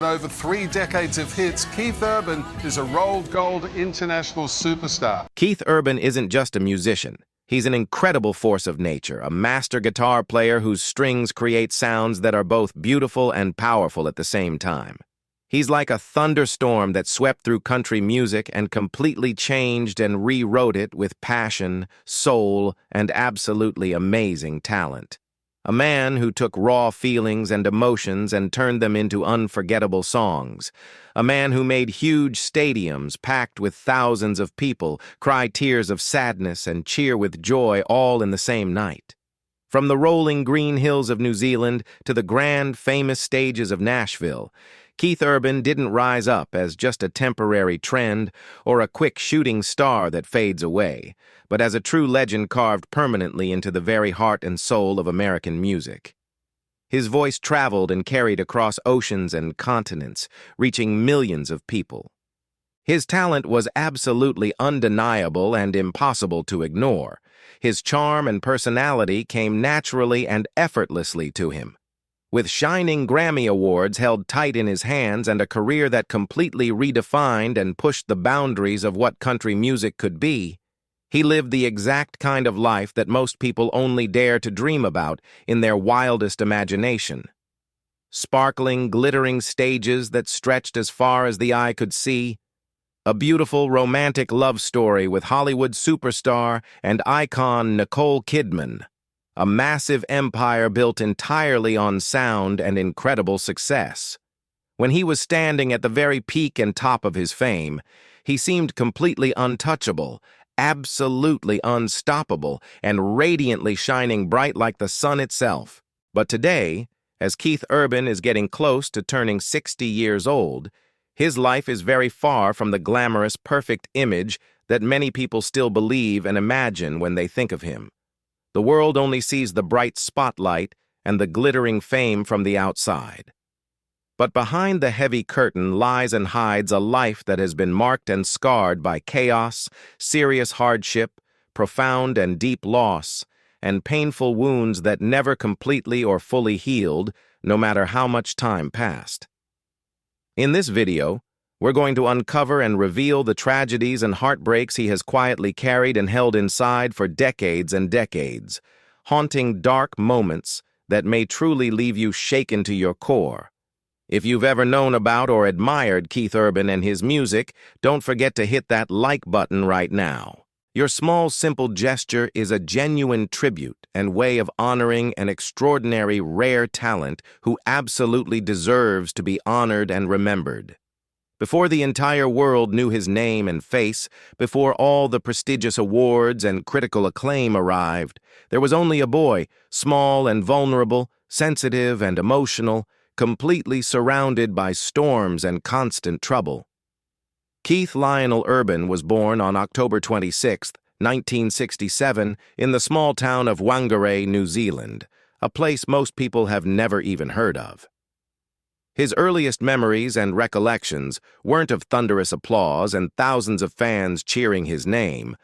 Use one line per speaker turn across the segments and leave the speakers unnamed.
Over 3 decades of hits, Keith Urban is a rolled gold international superstar.
Keith Urban isn't just a musician. He's an incredible force of nature, a master guitar player whose strings create sounds that are both beautiful and powerful at the same time. He's like a thunderstorm that swept through country music and completely changed and rewrote it with passion, soul, and absolutely amazing talent. A man who took raw feelings and emotions and turned them into unforgettable songs. A man who made huge stadiums packed with thousands of people cry tears of sadness and cheer with joy all in the same night. From the rolling green hills of New Zealand to the grand, famous stages of Nashville, Keith Urban didn't rise up as just a temporary trend or a quick shooting star that fades away, but as a true legend carved permanently into the very heart and soul of American music. His voice traveled and carried across oceans and continents, reaching millions of people. His talent was absolutely undeniable and impossible to ignore. His charm and personality came naturally and effortlessly to him. With shining Grammy Awards held tight in his hands and a career that completely redefined and pushed the boundaries of what country music could be, he lived the exact kind of life that most people only dare to dream about in their wildest imagination. Sparkling, glittering stages that stretched as far as the eye could see, a beautiful romantic love story with Hollywood superstar and icon Nicole Kidman, a massive empire built entirely on sound and incredible success. When he was standing at the very peak and top of his fame, he seemed completely untouchable, absolutely unstoppable, and radiantly shining bright like the sun itself. But today, as Keith Urban is getting close to turning 60 years old, his life is very far from the glamorous, perfect image that many people still believe and imagine when they think of him. The world only sees the bright spotlight and the glittering fame from the outside. But behind the heavy curtain lies and hides a life that has been marked and scarred by chaos, serious hardship, profound and deep loss, and painful wounds that never completely or fully healed, no matter how much time passed. In this video, we're going to uncover and reveal the tragedies and heartbreaks he has quietly carried and held inside for decades and decades, haunting dark moments that may truly leave you shaken to your core. If you've ever known about or admired Keith Urban and his music, don't forget to hit that like button right now. Your small, simple gesture is a genuine tribute and way of honoring an extraordinary, rare talent who absolutely deserves to be honored and remembered. Before the entire world knew his name and face, before all the prestigious awards and critical acclaim arrived, there was only a boy, small and vulnerable, sensitive and emotional, completely surrounded by storms and constant trouble. Keith Lionel Urban was born on October 26, 1967, in the small town of Whangarei, New Zealand, a place most people have never even heard of. His earliest memories and recollections weren't of thunderous applause and thousands of fans cheering his name,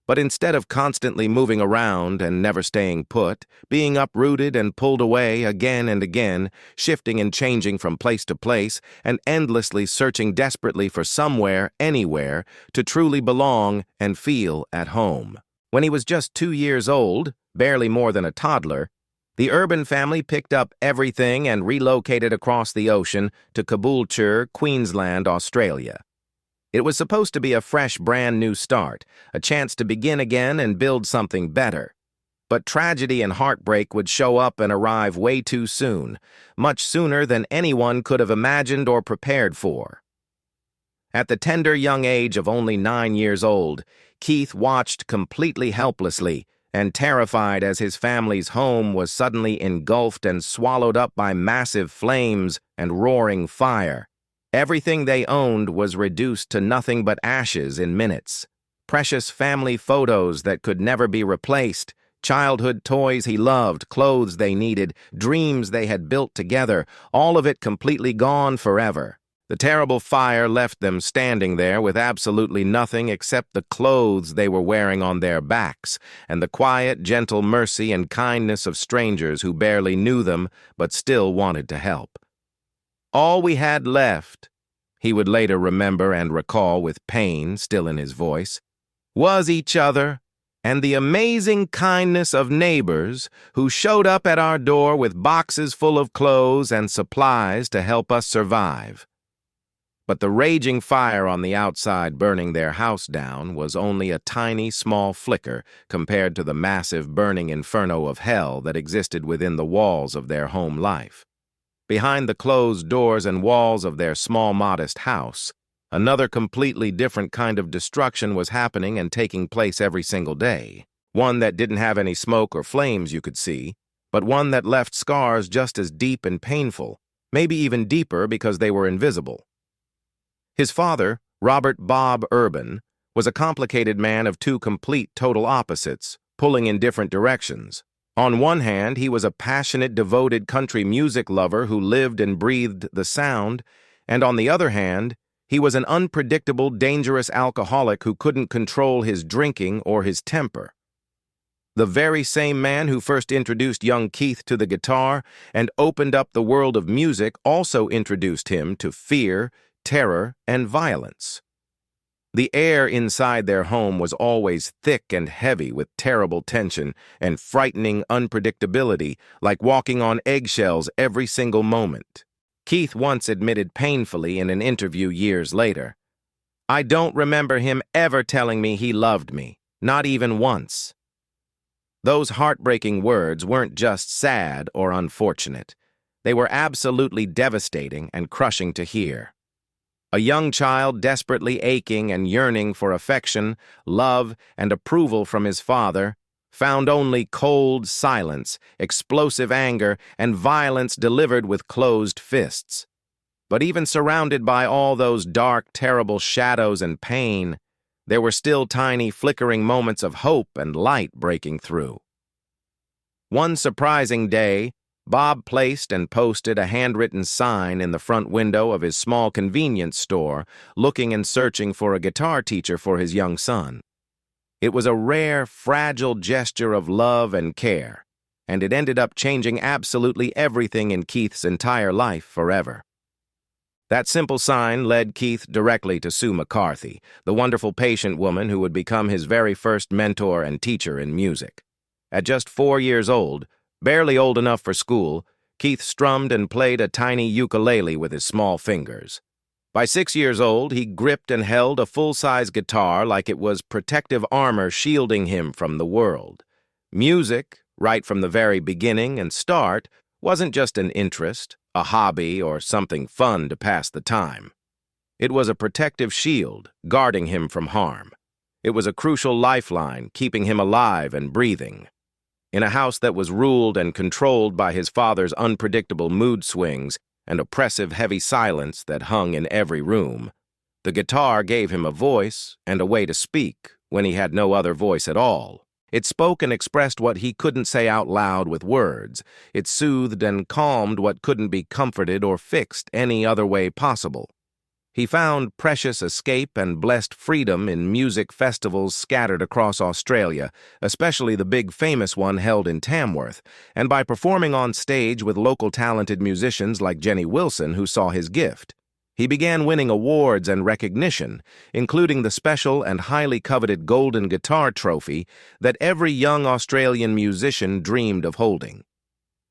but instead of constantly moving around and never staying put, being uprooted and pulled away again and again, shifting and changing from place to place, and endlessly searching desperately for somewhere, anywhere, to truly belong and feel at home. When he was just 2 years old, barely more than a toddler, the Urban family picked up everything and relocated across the ocean to Caboolture, Queensland, Australia. It was supposed to be a fresh, brand new start, a chance to begin again and build something better. But tragedy and heartbreak would show up and arrive way too soon, much sooner than anyone could have imagined or prepared for. At the tender young age of only 9 years old, Keith watched completely helplessly and terrified as his family's home was suddenly engulfed and swallowed up by massive flames and roaring fire. Everything they owned was reduced to nothing but ashes in minutes. Precious family photos that could never be replaced, childhood toys he loved, clothes they needed, dreams they had built together, all of it completely gone forever. The terrible fire left them standing there with absolutely nothing except the clothes they were wearing on their backs and the quiet, gentle mercy and kindness of strangers who barely knew them but still wanted to help. All we had left, he would later remember and recall with pain still in his voice, was each other and the amazing kindness of neighbors who showed up at our door with boxes full of clothes and supplies to help us survive. But the raging fire on the outside burning their house down was only a tiny, small flicker compared to the massive burning inferno of hell that existed within the walls of their home life. Behind the closed doors and walls of their small, modest house, another completely different kind of destruction was happening and taking place every single day. One that didn't have any smoke or flames you could see, but one that left scars just as deep and painful, maybe even deeper because they were invisible. His father, Robert Bob Urban, was a complicated man of two complete total opposites, pulling in different directions. On one hand, he was a passionate, devoted country music lover who lived and breathed the sound, and on the other hand, he was an unpredictable, dangerous alcoholic who couldn't control his drinking or his temper. The very same man who first introduced young Keith to the guitar and opened up the world of music also introduced him to fear, terror, and violence. The air inside their home was always thick and heavy with terrible tension and frightening unpredictability, like walking on eggshells every single moment. Keith once admitted painfully in an interview years later, "I don't remember him ever telling me he loved me, not even once." Those heartbreaking words weren't just sad or unfortunate. They were absolutely devastating and crushing to hear. A young child desperately aching and yearning for affection, love, and approval from his father, found only cold silence, explosive anger, and violence delivered with closed fists. But even surrounded by all those dark, terrible shadows and pain, there were still tiny, flickering moments of hope and light breaking through. One surprising day, Bob placed and posted a handwritten sign in the front window of his small convenience store, looking and searching for a guitar teacher for his young son. It was a rare, fragile gesture of love and care, and it ended up changing absolutely everything in Keith's entire life forever. That simple sign led Keith directly to Sue McCarthy, the wonderful patient woman who would become his very first mentor and teacher in music. At just 4 years old, barely old enough for school, Keith strummed and played a tiny ukulele with his small fingers. By 6 years old, he gripped and held a full-size guitar like it was protective armor shielding him from the world. Music, right from the very beginning and start, wasn't just an interest, a hobby, or something fun to pass the time. It was a protective shield, guarding him from harm. It was a crucial lifeline, keeping him alive and breathing. In a house that was ruled and controlled by his father's unpredictable mood swings and oppressive heavy silence that hung in every room, the guitar gave him a voice and a way to speak when he had no other voice at all. It spoke and expressed what he couldn't say out loud with words. It soothed and calmed what couldn't be comforted or fixed any other way possible. He found precious escape and blessed freedom in music festivals scattered across Australia, especially the big famous one held in Tamworth, and by performing on stage with local talented musicians like Jenny Wilson, who saw his gift. He began winning awards and recognition, including the special and highly coveted Golden Guitar Trophy that every young Australian musician dreamed of holding.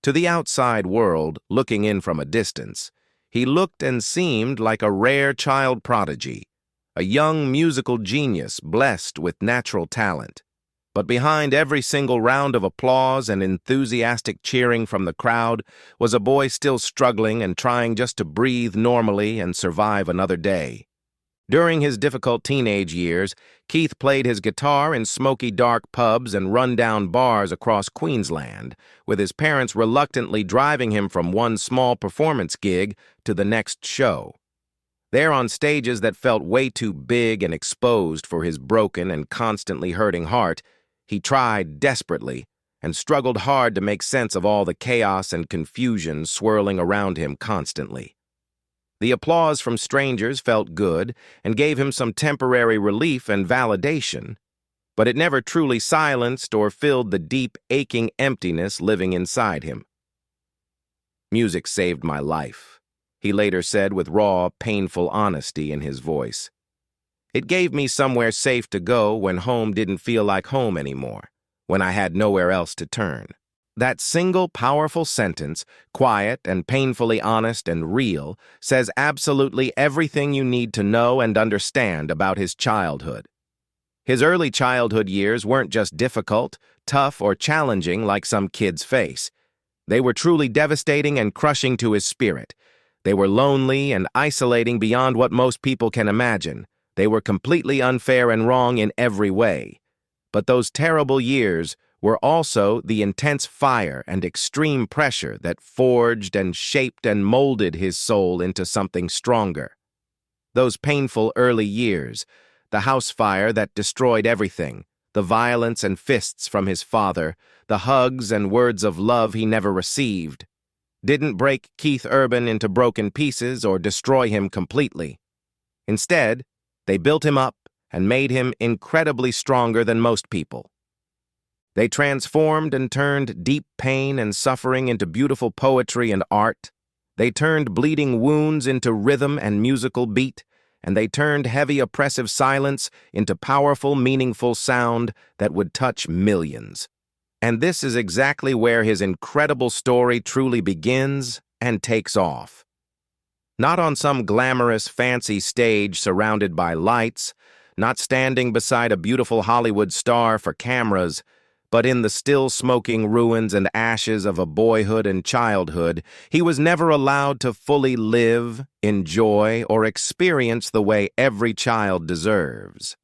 To the outside world, looking in from a distance, he looked and seemed like a rare child prodigy, a young musical genius blessed with natural talent. But behind every single round of applause and enthusiastic cheering from the crowd was a boy still struggling and trying just to breathe normally and survive another day. During his difficult teenage years, Keith played his guitar in smoky dark pubs and run-down bars across Queensland, with his parents reluctantly driving him from one small performance gig to the next show. There on stages that felt way too big and exposed for his broken and constantly hurting heart, he tried desperately and struggled hard to make sense of all the chaos and confusion swirling around him constantly. The applause from strangers felt good and gave him some temporary relief and validation, but it never truly silenced or filled the deep, aching emptiness living inside him. "Music saved my life," he later said with raw, painful honesty in his voice. It gave me somewhere safe to go when home didn't feel like home anymore, when I had nowhere else to turn. That single powerful sentence, quiet and painfully honest and real, says absolutely everything you need to know and understand about his childhood. His early childhood years weren't just difficult, tough, or challenging like some kids face. They were truly devastating and crushing to his spirit. They were lonely and isolating beyond what most people can imagine. They were completely unfair and wrong in every way. But those terrible years were also the intense fire and extreme pressure that forged and shaped and molded his soul into something stronger. Those painful early years, the house fire that destroyed everything, the violence and fists from his father, the hugs and words of love he never received, didn't break Keith Urban into broken pieces or destroy him completely. Instead, they built him up and made him incredibly stronger than most people. They transformed and turned deep pain and suffering into beautiful poetry and art. They turned bleeding wounds into rhythm and musical beat, and they turned heavy oppressive silence into powerful, meaningful sound that would touch millions. And this is exactly where his incredible story truly begins and takes off. Not on some glamorous, fancy stage surrounded by lights, not standing beside a beautiful Hollywood star for cameras, but in the still smoking ruins and ashes of a boyhood and childhood, he was never allowed to fully live, enjoy, or experience the way every child deserves.